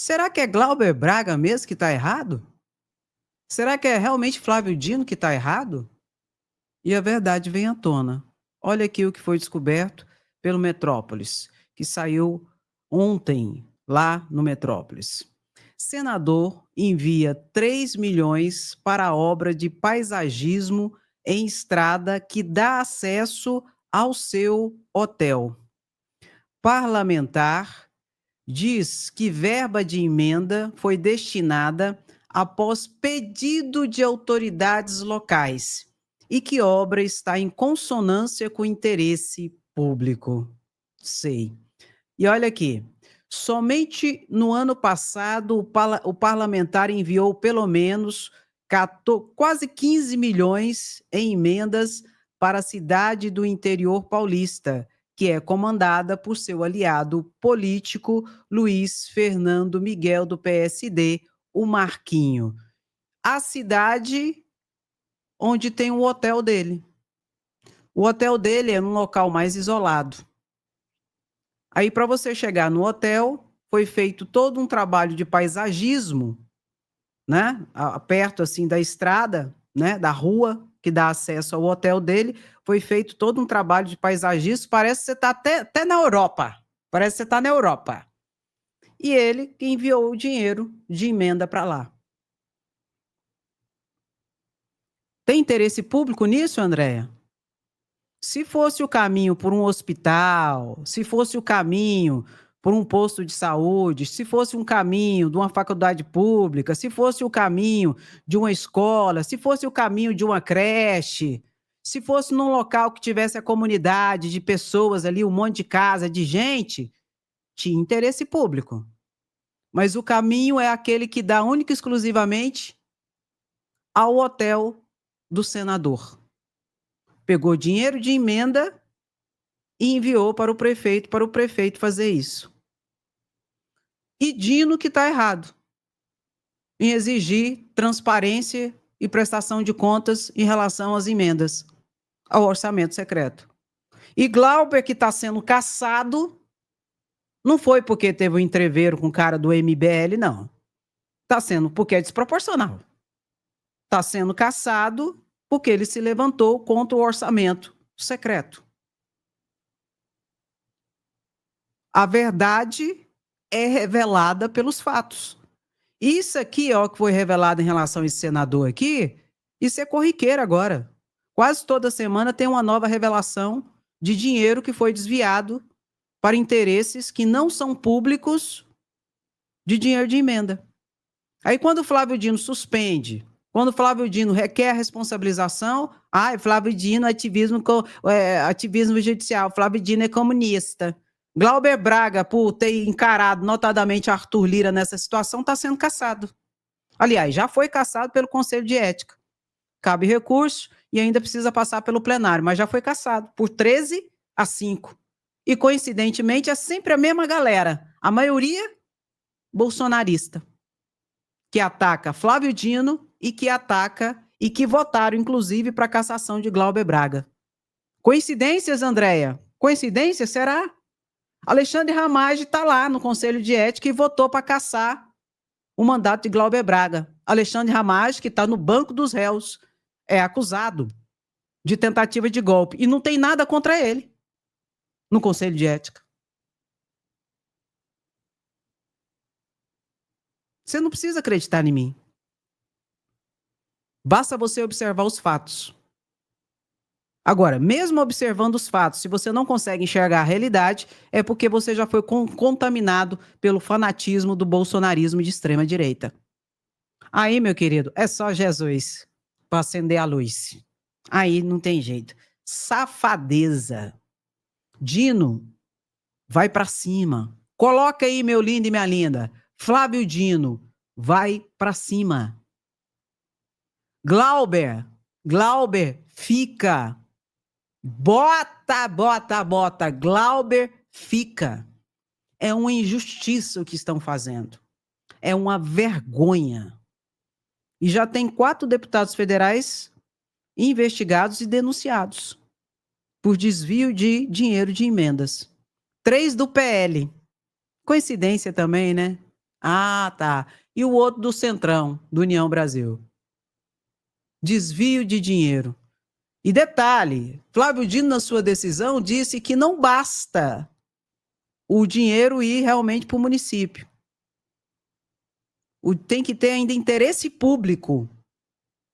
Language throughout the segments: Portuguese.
Será que é Glauber Braga mesmo que está errado? Será que é realmente Flávio Dino que está errado? E a verdade vem à tona. Olha aqui o que foi descoberto pelo Metrópolis, que saiu ontem lá no Metrópolis. Senador envia 3 milhões para a obra de paisagismo em estrada que dá acesso ao seu hotel. Parlamentar diz que verba de emenda foi destinada após pedido de autoridades locais e que obra está em consonância com o interesse público. Sei. E olha aqui, somente no ano passado o parlamentar enviou pelo menos quase 15 milhões em emendas para a cidade do interior paulista, que é comandada por seu aliado político Luiz Fernando Miguel do PSD, o Marquinho. A cidade onde tem o hotel dele. O hotel dele é num local mais isolado. Aí, para você chegar no hotel, foi feito todo um trabalho de paisagismo, né? Perto assim da estrada, né? Da rua que dá acesso ao hotel dele, foi feito todo um trabalho de paisagismo. Parece que você está até na Europa. Parece que você está na Europa. E ele que enviou o dinheiro de emenda para lá. Tem interesse público nisso, Andréia? Se fosse o caminho por um hospital, se fosse o caminho por um posto de saúde, se fosse um caminho de uma faculdade pública, se fosse o caminho de uma escola, se fosse o caminho de uma creche, se fosse num local que tivesse a comunidade de pessoas ali, um monte de casa, de gente, tinha interesse público. Mas o caminho é aquele que dá única e exclusivamente ao hotel do senador. Pegou dinheiro de emenda e enviou para o prefeito fazer isso. E Dino que está errado em exigir transparência e prestação de contas em relação às emendas ao orçamento secreto. E Glauber, que está sendo caçado, não foi porque teve um entreveiro com o cara do MBL, não. Está sendo porque é desproporcional. Está sendo caçado porque ele se levantou contra o orçamento secreto. A verdade é revelada pelos fatos. Isso aqui, ó, que foi revelado em relação a esse senador aqui, isso é corriqueiro agora. Quase toda semana tem uma nova revelação de dinheiro que foi desviado para interesses que não são públicos de dinheiro de emenda. Aí quando o Flávio Dino suspende, quando o Flávio Dino requer a responsabilização, Flávio Dino, ativismo judicial, Flávio Dino é comunista. Glauber Braga, por ter encarado notadamente Arthur Lira nessa situação, está sendo cassado. Aliás, já foi cassado pelo Conselho de Ética. Cabe recurso e ainda precisa passar pelo plenário, mas já foi cassado por 13-5. E, coincidentemente, é sempre a mesma galera, a maioria bolsonarista, que ataca Flávio Dino e que ataca e que votaram, inclusive, para a cassação de Glauber Braga. Coincidências, Andréia? Coincidência, será? Alexandre Ramage está lá no Conselho de Ética e votou para cassar o mandato de Glauber Braga. Alexandre Ramage, que está no banco dos réus, é acusado de tentativa de golpe. E não tem nada contra ele no Conselho de Ética. Você não precisa acreditar em mim. Basta você observar os fatos. Agora, mesmo observando os fatos, se você não consegue enxergar a realidade, é porque você já foi contaminado pelo fanatismo do bolsonarismo de extrema direita. Aí, meu querido, é só Jesus para acender a luz. Aí não tem jeito. Safadeza. Dino, vai para cima. Coloca aí, meu lindo e minha linda. Flávio Dino, vai para cima. Glauber, fica. Bota. Glauber, fica. É uma injustiça o que estão fazendo. É uma vergonha. E já tem 4 deputados federais investigados e denunciados por desvio de dinheiro de emendas. 3 do PL. Coincidência também, né? Ah, tá. E o outro do Centrão, do União Brasil. Desvio de dinheiro. E detalhe, Flávio Dino, na sua decisão, disse que não basta o dinheiro ir realmente para o município. Tem que ter ainda interesse público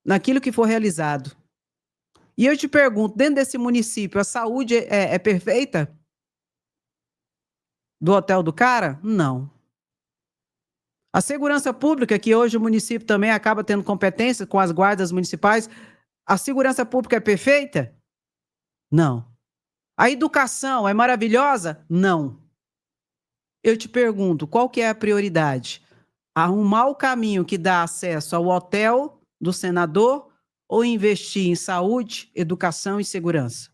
naquilo que for realizado. E eu te pergunto, dentro desse município, a saúde é perfeita? Do hotel do cara? Não. A segurança pública, que hoje o município também acaba tendo competência com as guardas municipais, a segurança pública é perfeita? Não. A educação é maravilhosa? Não. Eu te pergunto, qual que é a prioridade? Arrumar o caminho que dá acesso ao hotel do senador ou investir em saúde, educação e segurança?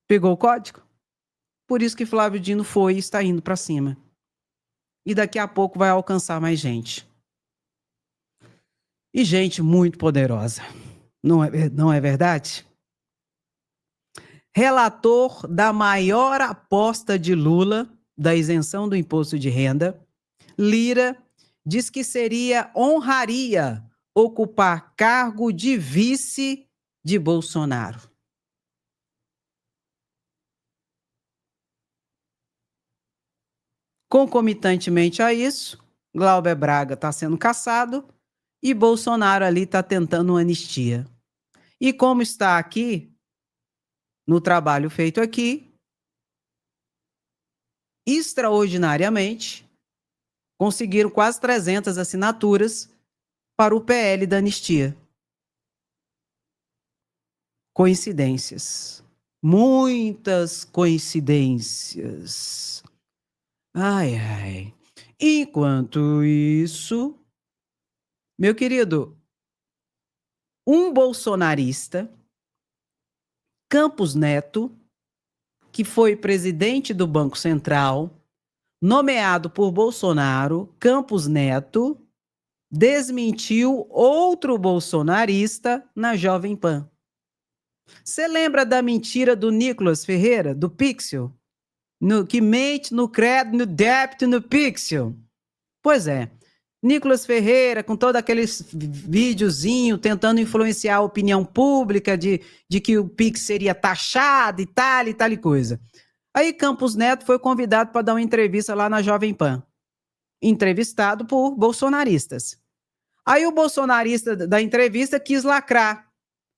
Pegou o código? Por isso que Flávio Dino foi e está indo para cima. E daqui a pouco vai alcançar mais gente. E gente muito poderosa. Não é verdade? Relator da maior aposta de Lula, da isenção do imposto de renda, Lira, diz que honraria ocupar cargo de vice de Bolsonaro. Concomitantemente a isso, Glauber Braga está sendo cassado e Bolsonaro ali está tentando uma anistia. E como está aqui, no trabalho feito aqui, extraordinariamente, conseguiram quase 300 assinaturas para o PL da anistia. Coincidências. Muitas coincidências. Ai, ai. Enquanto isso, meu querido, um bolsonarista, Campos Neto, que foi presidente do Banco Central, nomeado por Bolsonaro, Campos Neto, desmentiu outro bolsonarista na Jovem Pan. Você lembra da mentira do Nicolas Ferreira, do Pixel? Que mente no crédito, no débito, no Pixel. Pois é. Nicolas Ferreira, com todo aqueles videozinho tentando influenciar a opinião pública de que o Pix seria taxado e tal coisa. Aí Campos Neto foi convidado para dar uma entrevista lá na Jovem Pan. Entrevistado por bolsonaristas. Aí o bolsonarista da entrevista quis lacrar,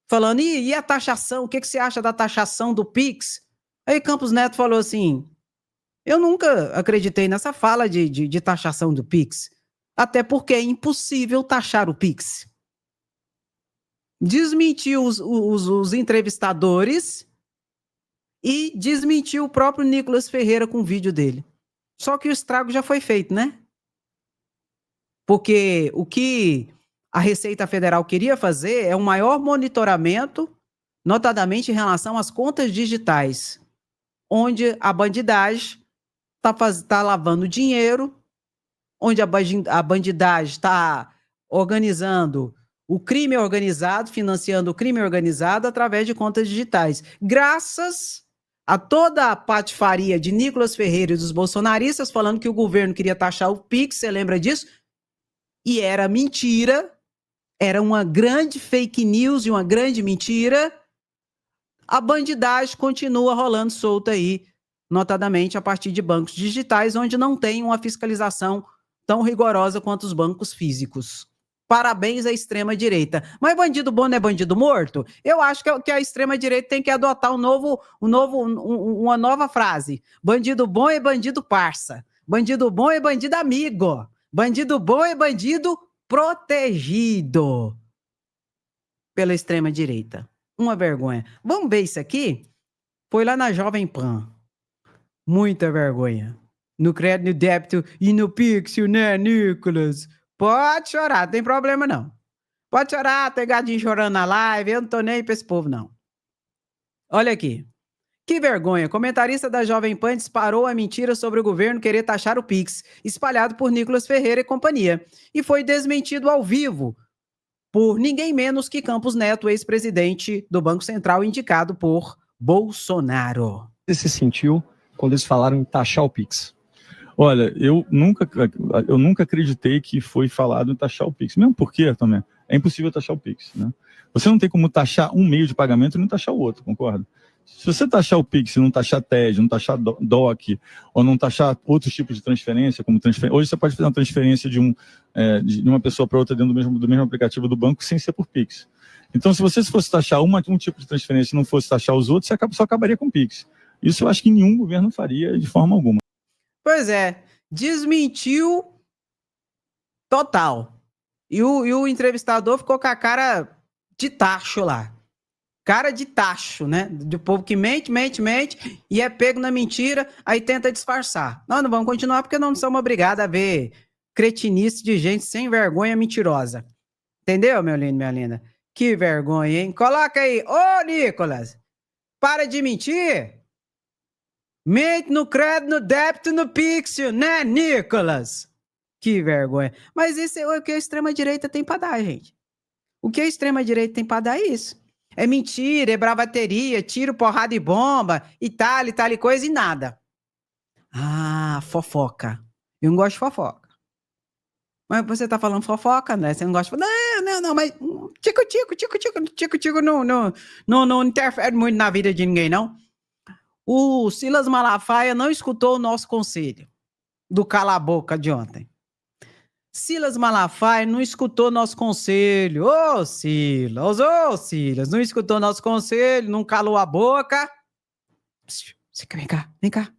falando, e a taxação? O que você acha da taxação do Pix? Aí Campos Neto falou assim, eu nunca acreditei nessa fala de taxação do Pix, até porque é impossível taxar o Pix. Desmentiu os entrevistadores e desmentiu o próprio Nicolas Ferreira com o vídeo dele. Só que o estrago já foi feito, né? Porque o que a Receita Federal queria fazer é um maior monitoramento, notadamente em relação às contas digitais, onde a bandidagem está lavando dinheiro, onde a bandidagem está organizando o crime organizado, financiando o crime organizado através de contas digitais. Graças a toda a patifaria de Nicolas Ferreira e dos bolsonaristas falando que o governo queria taxar o Pix, você lembra disso? E era mentira, era uma grande fake news e uma grande mentira. A bandidagem continua rolando solta aí, notadamente a partir de bancos digitais, onde não tem uma fiscalização tão rigorosa quanto os bancos físicos. Parabéns à extrema-direita. Mas bandido bom não é bandido morto? Eu acho que a extrema-direita tem que adotar uma nova frase. Bandido bom é bandido parça. Bandido bom é bandido amigo. Bandido bom é bandido protegido pela extrema-direita. Uma vergonha. Vamos ver isso aqui? Foi lá na Jovem Pan. Muita vergonha. No crédito, no débito e no Pixel, né, Nicolas? Pode chorar, não tem problema não. Pode chorar, tem gadinho chorando na live, eu não tô nem aí pra esse povo, não. Olha aqui. Que vergonha, comentarista da Jovem Pan disparou a mentira sobre o governo querer taxar o Pix, espalhado por Nicolas Ferreira e companhia, e foi desmentido ao vivo por ninguém menos que Campos Neto, ex-presidente do Banco Central, indicado por Bolsonaro. Você se sentiu quando eles falaram em taxar o Pix? Olha, eu nunca acreditei que foi falado em taxar o Pix. Mesmo porque, também, é impossível taxar o Pix, né? Você não tem como taxar um meio de pagamento e não taxar o outro, concorda? Se você taxar o Pix e não taxar TED, não taxar DOC, ou não taxar outros tipos de transferência, como transferência... Hoje você pode fazer uma transferência de uma pessoa para outra dentro do mesmo aplicativo do banco sem ser por Pix. Então, se você fosse taxar um tipo de transferência e não fosse taxar os outros, você só acabaria com o Pix. Isso eu acho que nenhum governo faria de forma alguma. Pois é, desmentiu total. E o entrevistador ficou com a cara de tacho lá. Cara de tacho, né? Do povo que mente e é pego na mentira, aí tenta disfarçar. Nós não vamos continuar porque não somos obrigados a ver cretinice de gente sem vergonha mentirosa. Entendeu, meu lindo, minha linda? Que vergonha, hein? Coloca aí. Ô, Nicolas, para de mentir. Mente no crédito, no débito, no pixel, né, Nicolas? Que vergonha. Mas isso é o que a extrema-direita tem para dar, gente. O que a extrema-direita tem para dar é isso. É mentira, é bravateria, tiro, porrada e bomba, e tal e coisa, e nada. Ah, fofoca. Eu não gosto de fofoca. Mas você tá falando fofoca, né? Você não gosta de... Não, mas tico-tico não interfere muito na vida de ninguém, não. O Silas Malafaia não escutou o nosso conselho do cala a boca de ontem. Silas Malafaia não escutou nosso conselho. Ô, Silas, não escutou nosso conselho, não calou a boca. Vem cá.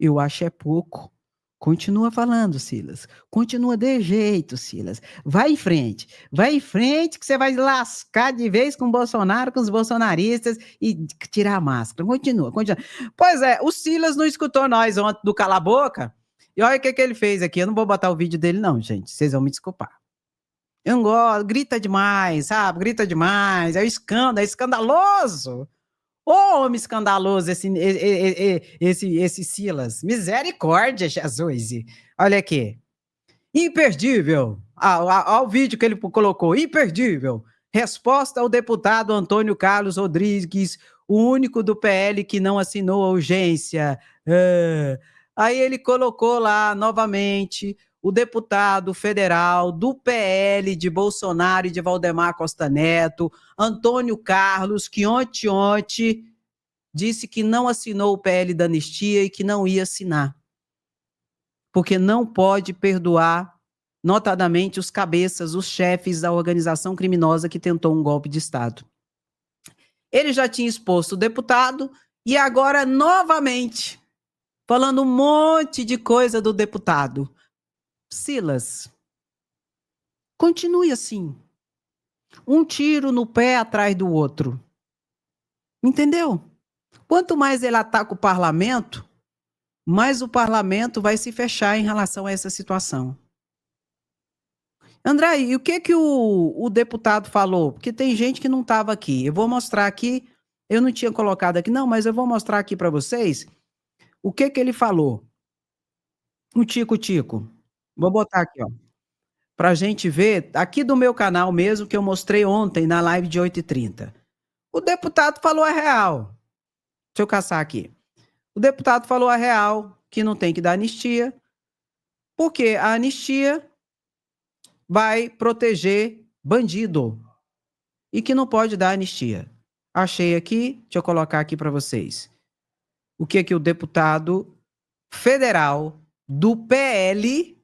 Eu acho é pouco. Continua falando, Silas. Continua de jeito, Silas. Vai em frente que você vai lascar de vez com o Bolsonaro, com os bolsonaristas e tirar a máscara. Continua. Pois é, o Silas não escutou nós ontem do cala a boca. E olha o que ele fez aqui. Eu não vou botar o vídeo dele, não, gente. Vocês vão me desculpar. Eu não gosto, grita demais, sabe? Grita demais. É escandaloso. Ô, homem escandaloso esse Silas. Misericórdia, Jesus. Olha aqui. Imperdível. Ao vídeo que ele colocou. Imperdível. Resposta ao deputado Antônio Carlos Rodrigues, o único do PL que não assinou a urgência. Aí ele colocou lá novamente o deputado federal do PL de Bolsonaro e de Valdemar Costa Neto, Antônio Carlos, que ontem disse que não assinou o PL da anistia e que não ia assinar. Porque não pode perdoar, notadamente, os cabeças, os chefes da organização criminosa que tentou um golpe de Estado. Ele já tinha exposto o deputado e agora, novamente, falando um monte de coisa do deputado. Silas, continue assim. Um tiro no pé atrás do outro. Entendeu? Quanto mais ele ataca o parlamento, mais o parlamento vai se fechar em relação a essa situação. André, e o que o deputado falou? Porque tem gente que não estava aqui. Eu vou mostrar aqui, eu não tinha colocado aqui, não, mas eu vou mostrar aqui para vocês o que ele falou. O tico-tico. Vou botar aqui, ó, pra gente ver, aqui do meu canal mesmo, que eu mostrei ontem na live de 8h30. O deputado falou a real. Deixa eu caçar aqui. O deputado falou a real, que não tem que dar anistia, porque a anistia vai proteger bandido e que não pode dar anistia. Achei aqui, deixa eu colocar aqui para vocês. O que o deputado federal do PL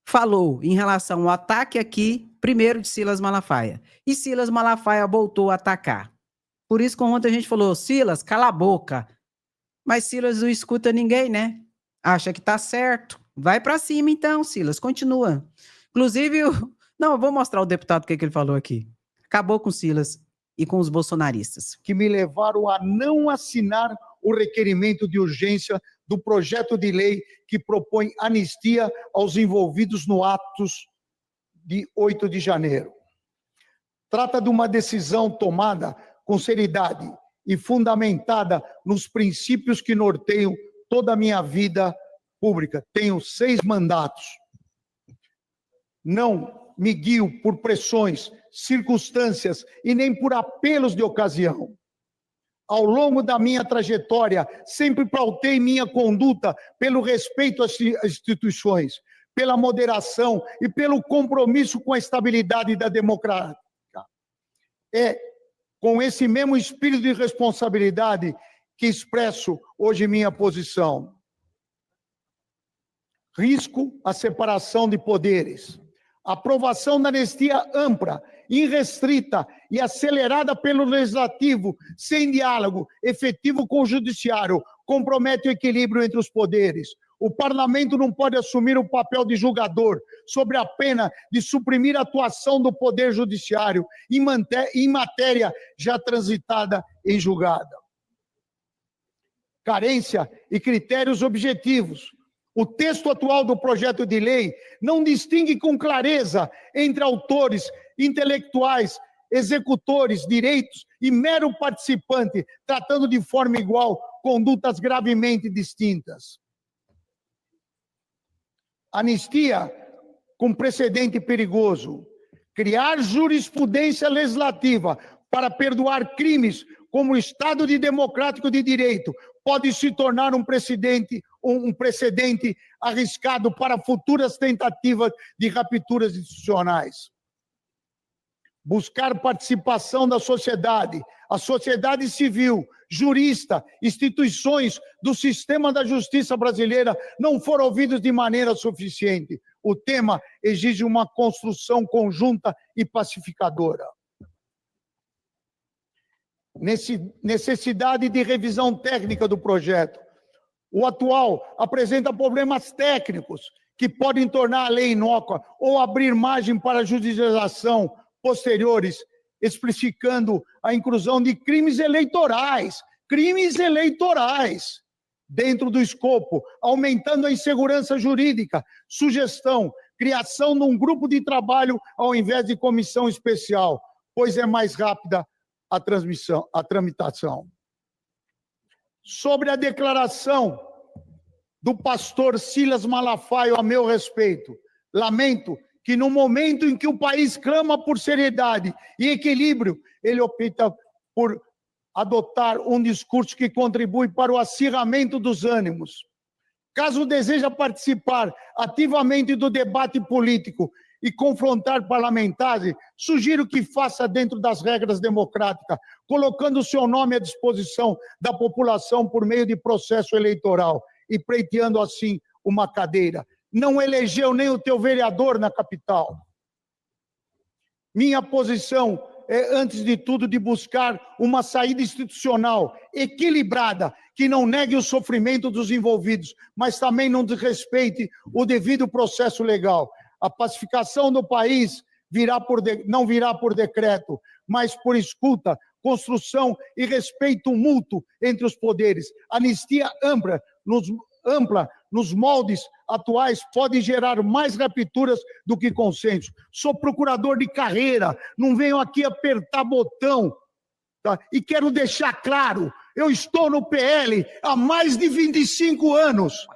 falou em relação ao ataque aqui, primeiro de Silas Malafaia. E Silas Malafaia voltou a atacar. Por isso que ontem a gente falou, Silas, cala a boca. Mas Silas não escuta ninguém, né? Acha que tá certo. Vai para cima então, Silas, continua. Inclusive, não, eu vou mostrar o deputado o que ele falou aqui. Acabou com Silas e com os bolsonaristas. Que me levaram a não assinar o requerimento de urgência do projeto de lei que propõe anistia aos envolvidos no atos de 8 de janeiro. Trata de uma decisão tomada com seriedade e fundamentada nos princípios que norteiam toda a minha vida pública. Tenho 6 mandatos. Não me guio por pressões, circunstâncias e nem por apelos de ocasião. Ao longo da minha trajetória, sempre pautei minha conduta pelo respeito às instituições, pela moderação e pelo compromisso com a estabilidade da democracia. É com esse mesmo espírito de responsabilidade que expresso hoje minha posição. Risco a separação de poderes. Aprovação da anistia ampla, irrestrita e acelerada pelo Legislativo, sem diálogo efetivo com o Judiciário, compromete o equilíbrio entre os poderes. O Parlamento não pode assumir o papel de julgador, sob a pena de suprimir a atuação do Poder Judiciário em matéria já transitada em julgada. Carência e critérios objetivos. O texto atual do projeto de lei não distingue com clareza entre autores, intelectuais, executores, direitos e mero participante, tratando de forma igual condutas gravemente distintas. Anistia com precedente perigoso. Criar jurisprudência legislativa para perdoar crimes como o Estado democrático de direito pode se tornar um precedente arriscado para futuras tentativas de rupturas institucionais. Buscar participação da sociedade, a sociedade civil, jurista, instituições do sistema da justiça brasileira não foram ouvidos de maneira suficiente. O tema exige uma construção conjunta e pacificadora. Necessidade de revisão técnica do projeto. O atual apresenta problemas técnicos que podem tornar a lei inócua ou abrir margem para judicialização posteriores, especificando a inclusão de crimes eleitorais dentro do escopo, aumentando a insegurança jurídica, sugestão, criação de um grupo de trabalho ao invés de comissão especial, pois é mais rápida a tramitação. Sobre a declaração do pastor Silas Malafaia a meu respeito, lamento que no momento em que o país clama por seriedade e equilíbrio, ele opta por adotar um discurso que contribui para o acirramento dos ânimos. Caso deseja participar ativamente do debate político e confrontar parlamentares, sugiro que faça dentro das regras democráticas, colocando o seu nome à disposição da população por meio de processo eleitoral e pleiteando assim uma cadeira. Não elegeu nem o teu vereador na capital. Minha posição é, antes de tudo, de buscar uma saída institucional equilibrada, que não negue o sofrimento dos envolvidos, mas também não desrespeite o devido processo legal. A pacificação do país não virá por decreto, mas por escuta, construção e respeito mútuo entre os poderes. Anistia ampla nos moldes atuais pode gerar mais rupturas do que consenso. Sou procurador de carreira, não venho aqui apertar botão, tá? E quero deixar claro, eu estou no PL há mais de 25 anos.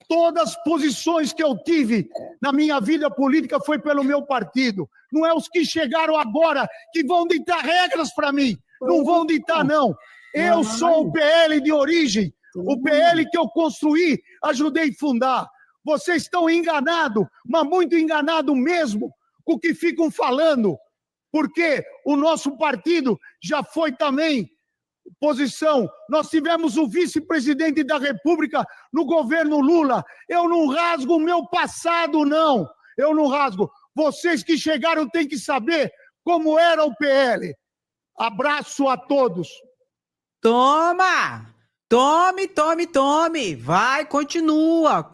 Todas as posições que eu tive na minha vida política foi pelo meu partido. Não é os que chegaram agora que vão ditar regras para mim. Não vão ditar, não. Eu sou o PL de origem. O PL que eu construí, ajudei a fundar. Vocês estão enganados, mas muito enganados mesmo com o que ficam falando. Porque o nosso partido já foi também posição. Nós tivemos o vice-presidente da República no governo Lula. Eu não rasgo o meu passado, não. Eu não rasgo. Vocês que chegaram têm que saber como era o PL. Abraço a todos. Toma! Tome. Vai, continua,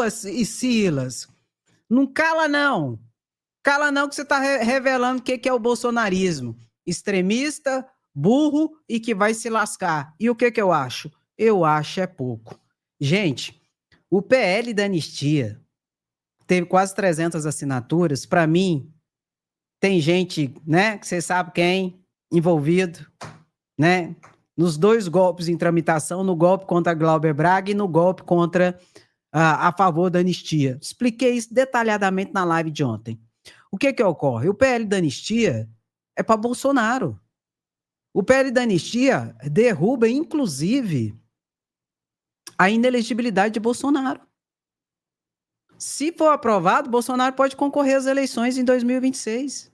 Silas. Não cala, não. Cala, não, que você está revelando o que é o bolsonarismo. Extremista, burro e que vai se lascar. E o que eu acho? Eu acho é pouco. Gente, o PL da anistia teve quase 300 assinaturas. Para mim, tem gente, né, que você sabe quem, envolvido, né, nos dois golpes em tramitação, no golpe contra Glauber Braga e no golpe contra a favor da anistia. Expliquei isso detalhadamente na live de ontem. O que ocorre? O PL da anistia é para Bolsonaro. O PL da anistia derruba, inclusive, a inelegibilidade de Bolsonaro. Se for aprovado, Bolsonaro pode concorrer às eleições em 2026.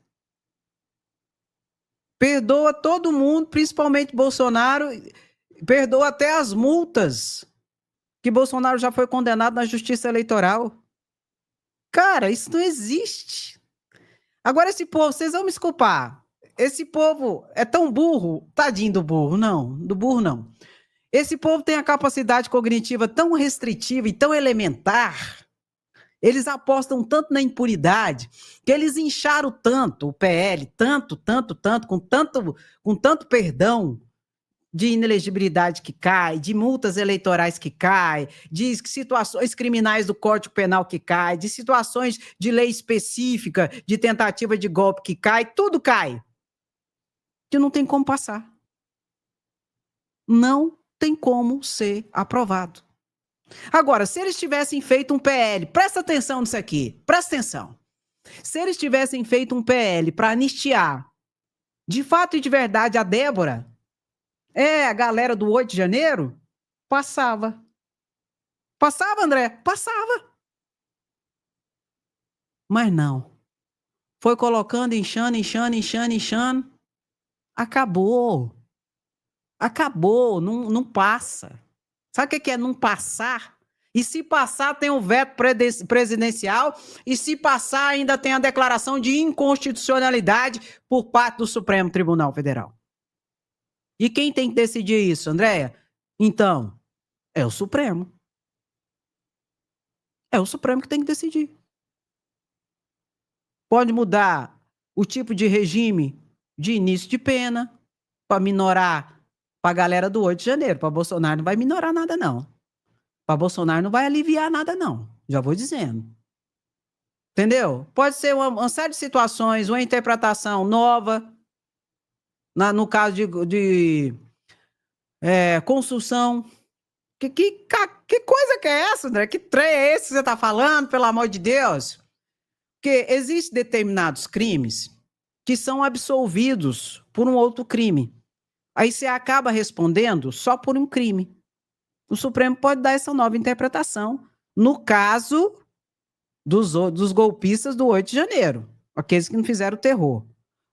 Perdoa todo mundo, principalmente Bolsonaro, perdoa até as multas que Bolsonaro já foi condenado na Justiça Eleitoral. Cara, isso não existe. Agora esse povo, vocês vão me desculpar, esse povo é tão burro, tadinho do burro, não, do burro não. Esse povo tem a capacidade cognitiva tão restritiva e tão elementar, eles apostam tanto na impunidade, que eles incharam tanto o PL, tanto, com tanto perdão de inelegibilidade que cai, de multas eleitorais que cai, de situações criminais do Código Penal que cai, de situações de lei específica, de tentativa de golpe que cai, tudo cai. Que não tem como passar. Não tem como ser aprovado. Agora, se eles tivessem feito um PL, presta atenção nisso aqui, presta atenção. Se eles tivessem feito um PL para anistiar, de fato e de verdade, a Débora, a galera do 8 de janeiro, passava. Passava, André? Passava. Mas não. Foi colocando, inchando. Acabou. Acabou, não passa. Sabe o que é não passar? E se passar, tem o veto presidencial, e se passar, ainda tem a declaração de inconstitucionalidade por parte do Supremo Tribunal Federal. E quem tem que decidir isso, Andréia? Então, é o Supremo. É o Supremo que tem que decidir. Pode mudar o tipo de regime de início de pena para minorar para a galera do 8 de janeiro. Para Bolsonaro não vai minorar nada, não. Para Bolsonaro não vai aliviar nada, não. Já vou dizendo. Entendeu? Pode ser uma série de situações, uma interpretação nova, no caso de construção. Que coisa que é essa, André? Que trem é esse que você está falando, pelo amor de Deus? Porque existem determinados crimes que são absolvidos por um outro crime. Aí você acaba respondendo só por um crime. O Supremo pode dar essa nova interpretação no caso dos golpistas do 8 de janeiro, aqueles que não fizeram terror.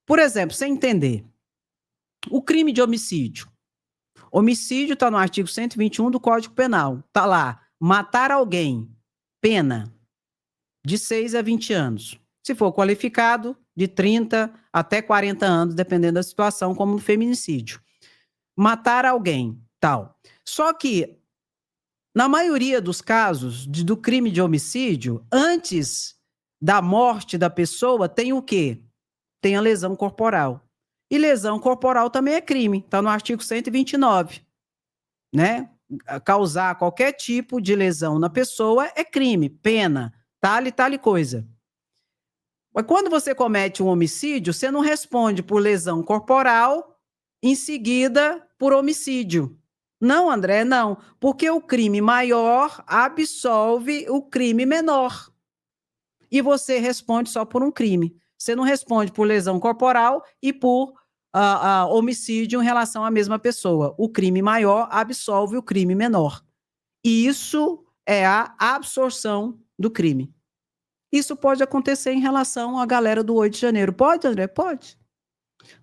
Por exemplo, sem entender, o crime de homicídio. Homicídio está no artigo 121 do Código Penal. Está lá, matar alguém, pena de 6 a 20 anos. Se for qualificado, de 30 até 40 anos, dependendo da situação, como no feminicídio. Matar alguém, tal. Só que, na maioria dos casos do crime de homicídio, antes da morte da pessoa, tem o quê? Tem a lesão corporal. E lesão corporal também é crime, está no artigo 129, né? Causar qualquer tipo de lesão na pessoa é crime, pena, tal e coisa. Mas quando você comete um homicídio, você não responde por lesão corporal, em seguida por homicídio. Não, André, não, porque o crime maior absolve o crime menor. E você responde só por um crime. Você não responde por lesão corporal e por homicídio em relação à mesma pessoa. O crime maior absolve o crime menor. E isso é a absorção do crime. Isso pode acontecer em relação à galera do 8 de janeiro. Pode, André? Pode.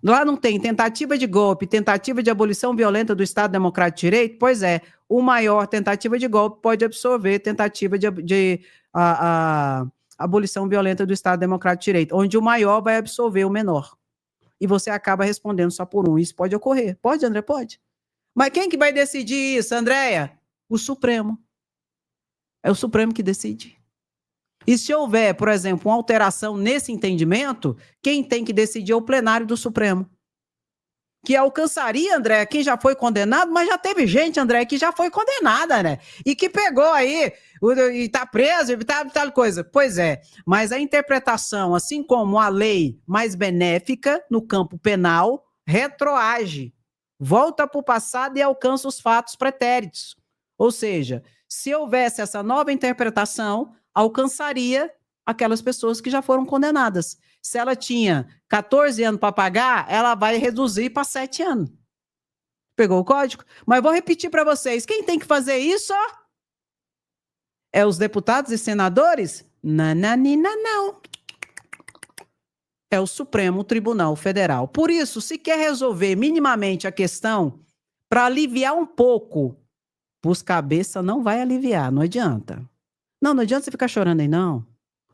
Lá não tem tentativa de golpe, tentativa de abolição violenta do Estado Democrático de Direito? Pois é, o maior tentativa de golpe pode absorver tentativa de abolição violenta do Estado Democrático de Direito, onde o maior vai absorver o menor. E você acaba respondendo só por um. Isso pode ocorrer. Pode, André? Pode. Mas quem que vai decidir isso, Andréia? O Supremo. É o Supremo que decide. E se houver, por exemplo, uma alteração nesse entendimento, quem tem que decidir é o plenário do Supremo. Que alcançaria, André, quem já foi condenado, mas já teve gente, André, que já foi condenada, né? E que pegou aí, e tá preso, e tal coisa. Pois é, mas a interpretação, assim como a lei mais benéfica no campo penal, retroage, volta para o passado e alcança os fatos pretéritos. Ou seja, se houvesse essa nova interpretação, alcançaria aquelas pessoas que já foram condenadas. Se ela tinha 14 anos para pagar, ela vai reduzir para 7 anos. Pegou o código? Mas vou repetir para vocês, quem tem que fazer isso? É os deputados e senadores? Nananina, não. É o Supremo Tribunal Federal. Por isso, se quer resolver minimamente a questão, para aliviar um pouco, os cabeça não vai aliviar, não adianta. Não adianta você ficar chorando aí, não.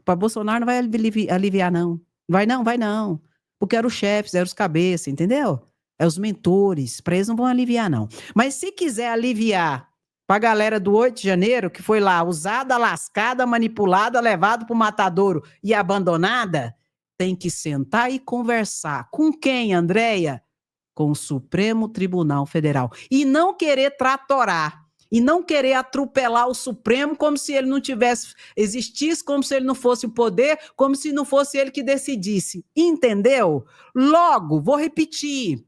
Para Bolsonaro não vai aliviar, não. Vai não. Porque eram os chefes, eram os cabeças, entendeu? É os mentores, para eles não vão aliviar, não. Mas se quiser aliviar para a galera do 8 de janeiro, que foi lá usada, lascada, manipulada, levada para o matadouro e abandonada, tem que sentar e conversar. Com quem, Andréia? Com o Supremo Tribunal Federal. E não querer tratorar. E não querer atropelar o Supremo como se ele não existisse, como se ele não fosse o poder, como se não fosse ele que decidisse. Entendeu? Logo, vou repetir,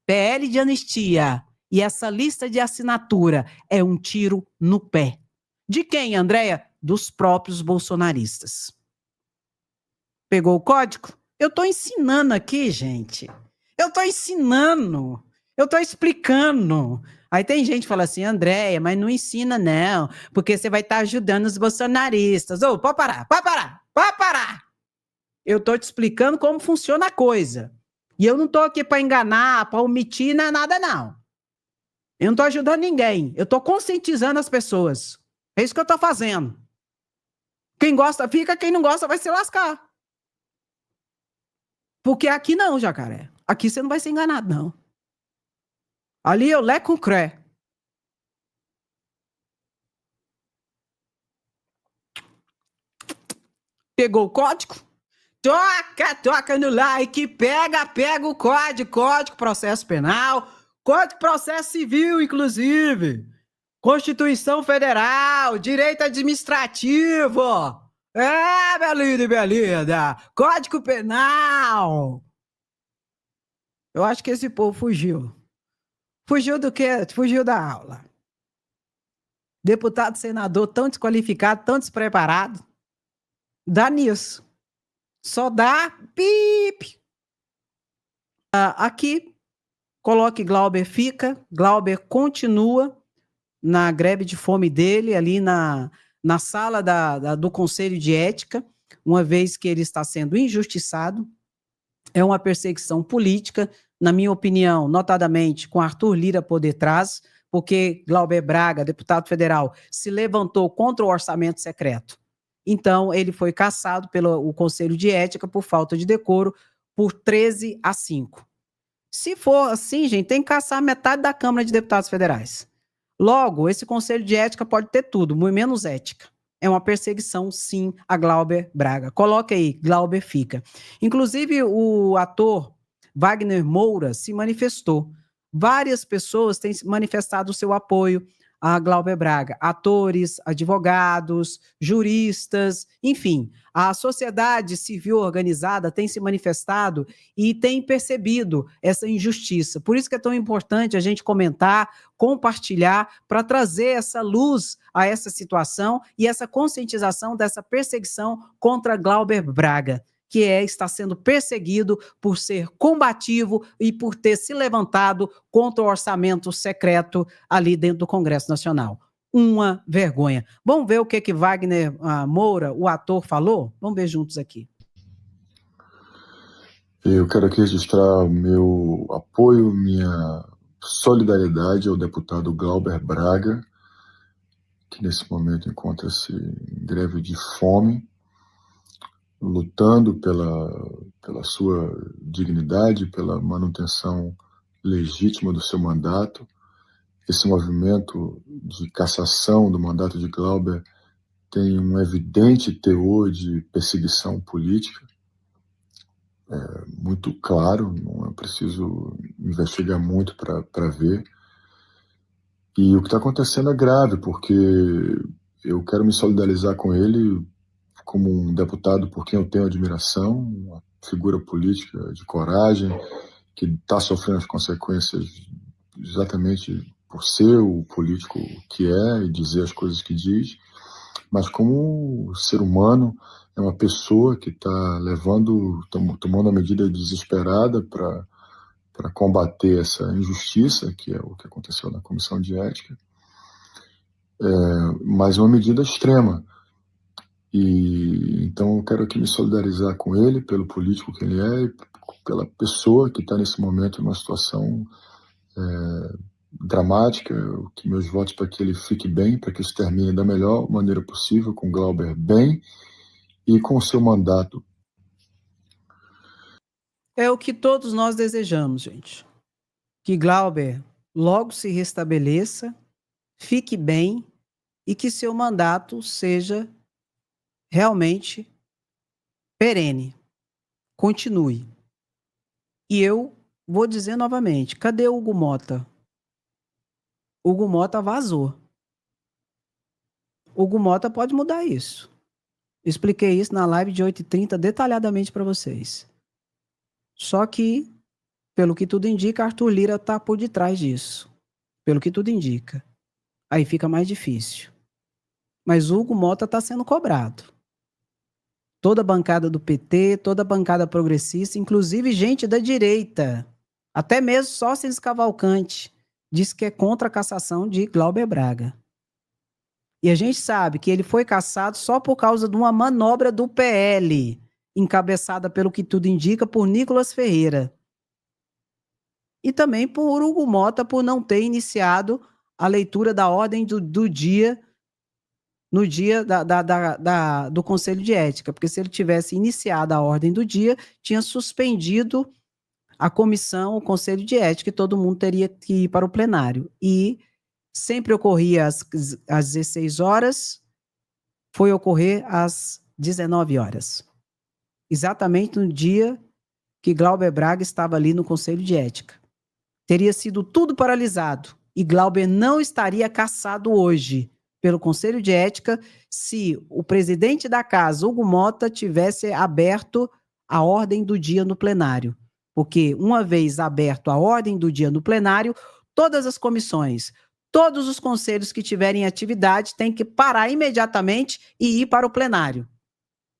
PL de anistia e essa lista de assinatura é um tiro no pé. De quem, Andréia? Dos próprios bolsonaristas. Pegou o código? Eu estou ensinando aqui, gente. Eu estou ensinando. Eu estou explicando. Aí tem gente que fala assim, Andréia, mas não ensina não, porque você vai estar ajudando os bolsonaristas. Ô, pode parar. Eu estou te explicando como funciona a coisa. E eu não estou aqui para enganar, para omitir, não é nada não. Eu não estou ajudando ninguém. Eu estou conscientizando as pessoas. É isso que eu estou fazendo. Quem gosta fica, quem não gosta vai se lascar. Porque aqui não, Jacaré. Aqui você não vai ser enganado, não. Ali eu lé com cré. Pegou o código? Toca no like, pega o código processo penal, código processo civil, inclusive. Constituição Federal, direito administrativo. Minha linda e minha linda. Código penal. Eu acho que esse povo fugiu. Fugiu do quê? Fugiu da aula. Deputado, senador tão desqualificado, tão despreparado. Dá nisso. Só dá pip. Aqui, coloque Glauber fica. Glauber continua na greve de fome dele, ali na sala do Conselho de Ética, uma vez que ele está sendo injustiçado. É uma perseguição política, na minha opinião, notadamente com Arthur Lira por detrás, porque Glauber Braga, deputado federal, se levantou contra o orçamento secreto. Então, ele foi cassado pelo Conselho de Ética por falta de decoro por 13-5. Se for assim, gente, tem que caçar metade da Câmara de Deputados Federais. Logo, esse Conselho de Ética pode ter tudo, menos ética. É uma perseguição, sim, a Glauber Braga. Coloque aí, Glauber fica. Inclusive, o ator Wagner Moura se manifestou. Várias pessoas têm manifestado o seu apoio a Glauber Braga. Atores, advogados, juristas, enfim. A sociedade civil organizada tem se manifestado e tem percebido essa injustiça. Por isso que é tão importante a gente comentar, compartilhar, para trazer essa luz a essa situação e essa conscientização dessa perseguição contra Glauber Braga, que está sendo perseguido por ser combativo e por ter se levantado contra o orçamento secreto ali dentro do Congresso Nacional. Uma vergonha. Vamos ver o que Wagner Moura, o ator, falou? Vamos ver juntos aqui. Eu quero aqui registrar o meu apoio, minha solidariedade ao deputado Glauber Braga, que nesse momento encontra-se em greve de fome, lutando pela sua dignidade, pela manutenção legítima do seu mandato. Esse movimento de cassação do mandato de Glauber tem um evidente teor de perseguição política, muito claro, não é preciso investigar muito para ver. E o que está acontecendo é grave, porque eu quero me solidarizar com ele como um deputado por quem eu tenho admiração, uma figura política de coragem, que está sofrendo as consequências exatamente por ser o político que é e dizer as coisas que diz, mas como ser humano, é uma pessoa que está tomando uma medida desesperada para combater essa injustiça, que é o que aconteceu na comissão de ética, mas uma medida extrema. E então eu quero aqui me solidarizar com ele, pelo político que ele é, e pela pessoa que está nesse momento numa situação dramática. Que meus votos para que ele fique bem, para que isso termine da melhor maneira possível, com Glauber bem e com o seu mandato. É o que todos nós desejamos, gente. Que Glauber logo se restabeleça, fique bem e que seu mandato seja realmente perene, continue. E eu vou dizer novamente, cadê o Hugo Mota? Hugo Mota vazou. Hugo Mota pode mudar isso. Expliquei isso na live de 8h30 detalhadamente para vocês. Só que, pelo que tudo indica, Arthur Lira está por detrás disso. Pelo que tudo indica. Aí fica mais difícil. Mas o Hugo Mota está sendo cobrado. Toda a bancada do PT, toda a bancada progressista, inclusive gente da direita, até mesmo Sócrates Cavalcante, diz que é contra a cassação de Glauber Braga. E a gente sabe que ele foi cassado só por causa de uma manobra do PL, encabeçada, pelo que tudo indica, por Nicolas Ferreira. E também por Hugo Mota, por não ter iniciado a leitura da ordem do dia, no dia do Conselho de Ética, porque se ele tivesse iniciado a ordem do dia, tinha suspendido a comissão, o Conselho de Ética, e todo mundo teria que ir para o plenário. E sempre ocorria às 16 horas, foi ocorrer às 19 horas. Exatamente no dia que Glauber Braga estava ali no Conselho de Ética. Teria sido tudo paralisado, e Glauber não estaria cassado hoje pelo Conselho de Ética se o presidente da casa, Hugo Mota, tivesse aberto a ordem do dia no plenário. Porque uma vez aberto a ordem do dia no plenário, todas as comissões, todos os conselhos que tiverem atividade têm que parar imediatamente e ir para o plenário,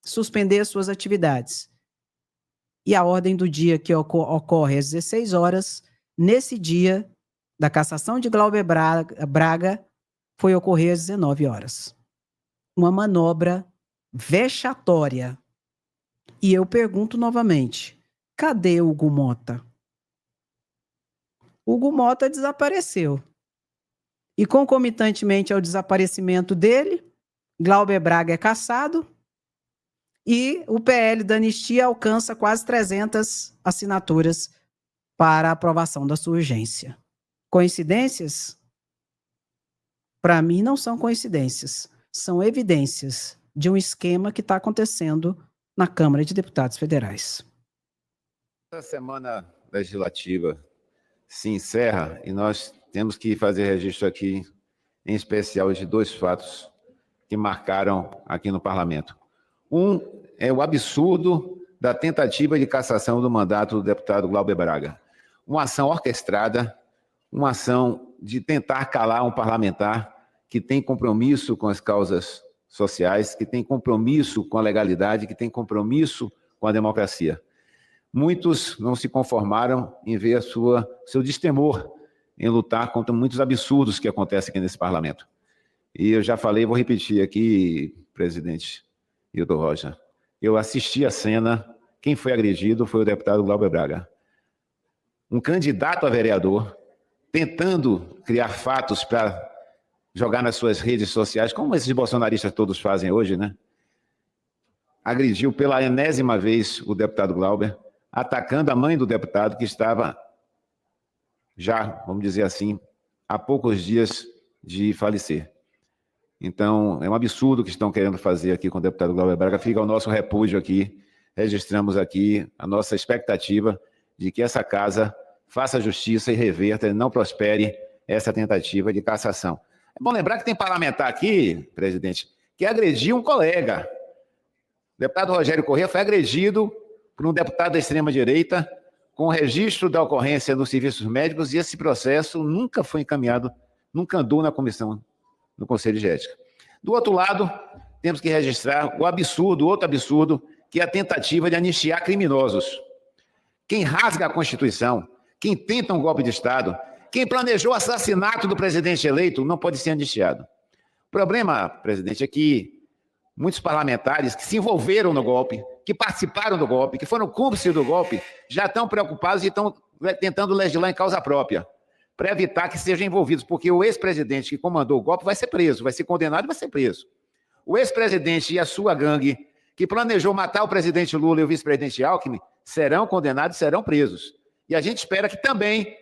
suspender as suas atividades. E a ordem do dia que ocorre às 16 horas, nesse dia da cassação de Glauber Braga, foi ocorrer às 19 horas. Uma manobra vexatória. E eu pergunto novamente, cadê o Hugo Mota? Hugo Mota desapareceu. E concomitantemente ao desaparecimento dele, Glauber Braga é cassado e o PL da anistia alcança quase 300 assinaturas para a aprovação da sua urgência. Coincidências? Para mim não são coincidências, são evidências de um esquema que está acontecendo na Câmara de Deputados Federais. A semana legislativa se encerra e nós temos que fazer registro aqui, em especial, de dois fatos que marcaram aqui no Parlamento. Um é o absurdo da tentativa de cassação do mandato do deputado Glauber Braga. Uma ação orquestrada, uma ação de tentar calar um parlamentar que tem compromisso com as causas sociais, que tem compromisso com a legalidade, que tem compromisso com a democracia. Muitos não se conformaram em ver seu destemor em lutar contra muitos absurdos que acontecem aqui nesse parlamento. E eu já falei, vou repetir aqui, presidente Hilton Rocha, eu assisti a cena, quem foi agredido foi o deputado Glauber Braga. Um candidato a vereador, tentando criar fatos para jogar nas suas redes sociais, como esses bolsonaristas todos fazem hoje, né? Agrediu pela enésima vez o deputado Glauber, atacando a mãe do deputado que estava já, vamos dizer assim, há poucos dias de falecer. Então, é um absurdo o que estão querendo fazer aqui com o deputado Glauber Braga. Fica o nosso repúdio aqui, registramos aqui a nossa expectativa de que essa casa faça justiça e reverta, e não prospere essa tentativa de cassação. É bom lembrar que tem parlamentar aqui, presidente, que agrediu um colega. O deputado Rogério Corrêa foi agredido por um deputado da extrema-direita com o registro da ocorrência nos serviços médicos, e esse processo nunca foi encaminhado, nunca andou na comissão, no Conselho de Ética. Do outro lado, temos que registrar o absurdo, outro absurdo, que é a tentativa de anistiar criminosos. Quem rasga a Constituição, quem tenta um golpe de Estado, quem planejou o assassinato do presidente eleito, não pode ser anistiado. O problema, presidente, é que muitos parlamentares que se envolveram no golpe, que participaram do golpe, que foram cúmplices do golpe, já estão preocupados e estão tentando legislar em causa própria, para evitar que sejam envolvidos, porque o ex-presidente que comandou o golpe vai ser preso, vai ser condenado e vai ser preso. O ex-presidente e a sua gangue, que planejou matar o presidente Lula e o vice-presidente Alckmin, serão condenados e serão presos. E a gente espera que também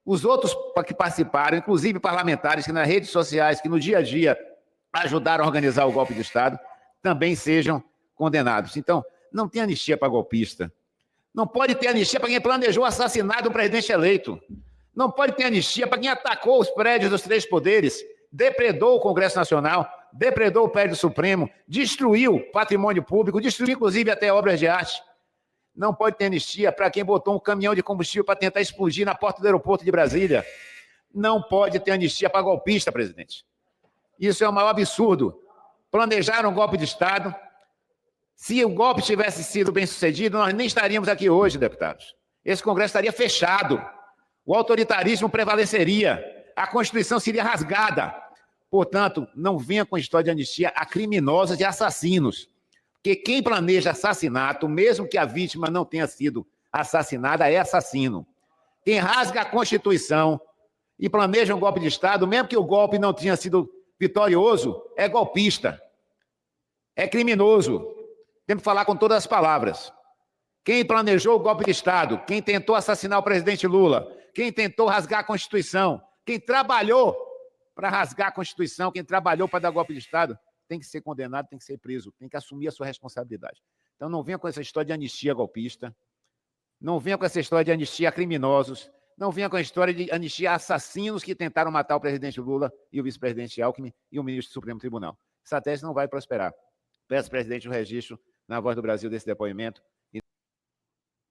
os outros que participaram, inclusive parlamentares que nas redes sociais, que no dia a dia ajudaram a organizar o golpe de Estado, também sejam condenados. Então, não tem anistia para golpista. Não pode ter anistia para quem planejou o assassinato do presidente eleito. Não pode ter anistia para quem atacou os prédios dos três poderes, depredou o Congresso Nacional, depredou o prédio Supremo, destruiu patrimônio público, destruiu inclusive até obras de arte. Não pode ter anistia para quem botou um caminhão de combustível para tentar explodir na porta do aeroporto de Brasília. Não pode ter anistia para golpista, presidente. Isso é o maior absurdo. Planejaram um golpe de Estado. Se o golpe tivesse sido bem sucedido, nós nem estaríamos aqui hoje, deputados. Esse Congresso estaria fechado. O autoritarismo prevaleceria. A Constituição seria rasgada. Portanto, não venha com a história de anistia a criminosos e assassinos. Porque quem planeja assassinato, mesmo que a vítima não tenha sido assassinada, é assassino. Quem rasga a Constituição e planeja um golpe de Estado, mesmo que o golpe não tenha sido vitorioso, é golpista. É criminoso. Temos que falar com todas as palavras. Quem planejou o golpe de Estado, quem tentou assassinar o presidente Lula, quem tentou rasgar a Constituição, quem trabalhou para rasgar a Constituição, quem trabalhou para dar golpe de Estado, tem que ser condenado, tem que ser preso, tem que assumir a sua responsabilidade. Então não venha com essa história de anistia golpista, não venha com essa história de anistia a criminosos, não venha com a história de anistia a assassinos que tentaram matar o presidente Lula e o vice-presidente Alckmin e o ministro do Supremo Tribunal. Essa tese não vai prosperar. Peço, presidente, o registro na Voz do Brasil desse depoimento.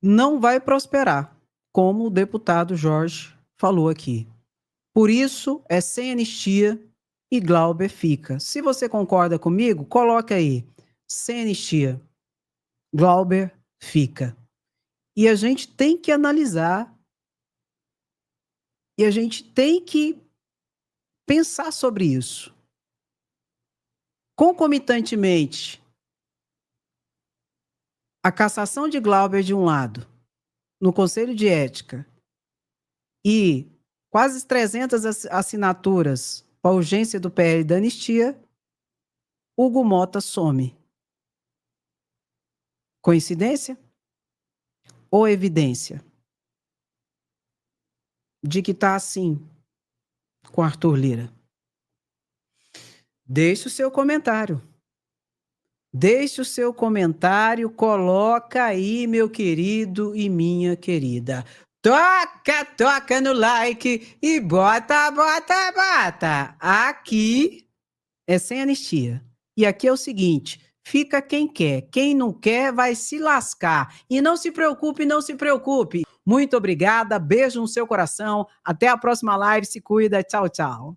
Não vai prosperar, como o deputado Jorge falou aqui. Por isso, é sem anistia e Glauber fica. Se você concorda comigo, coloca aí. Sem anistia, Glauber fica. E a gente tem que analisar e a gente tem que pensar sobre isso. Concomitantemente, a cassação de Glauber de um lado, no Conselho de Ética, e quase 300 assinaturas para a urgência do PL da anistia, Hugo Mota some. Coincidência? Ou evidência? De que está assim com Arthur Lira? Deixe o seu comentário. Deixe o seu comentário, coloca aí, meu querido e minha querida. Toca no like e bota. Aqui é sem anistia. E aqui é o seguinte, fica quem quer. Quem não quer vai se lascar. E não se preocupe, não se preocupe. Muito obrigada, beijo no seu coração. Até a próxima live, se cuida. Tchau, tchau.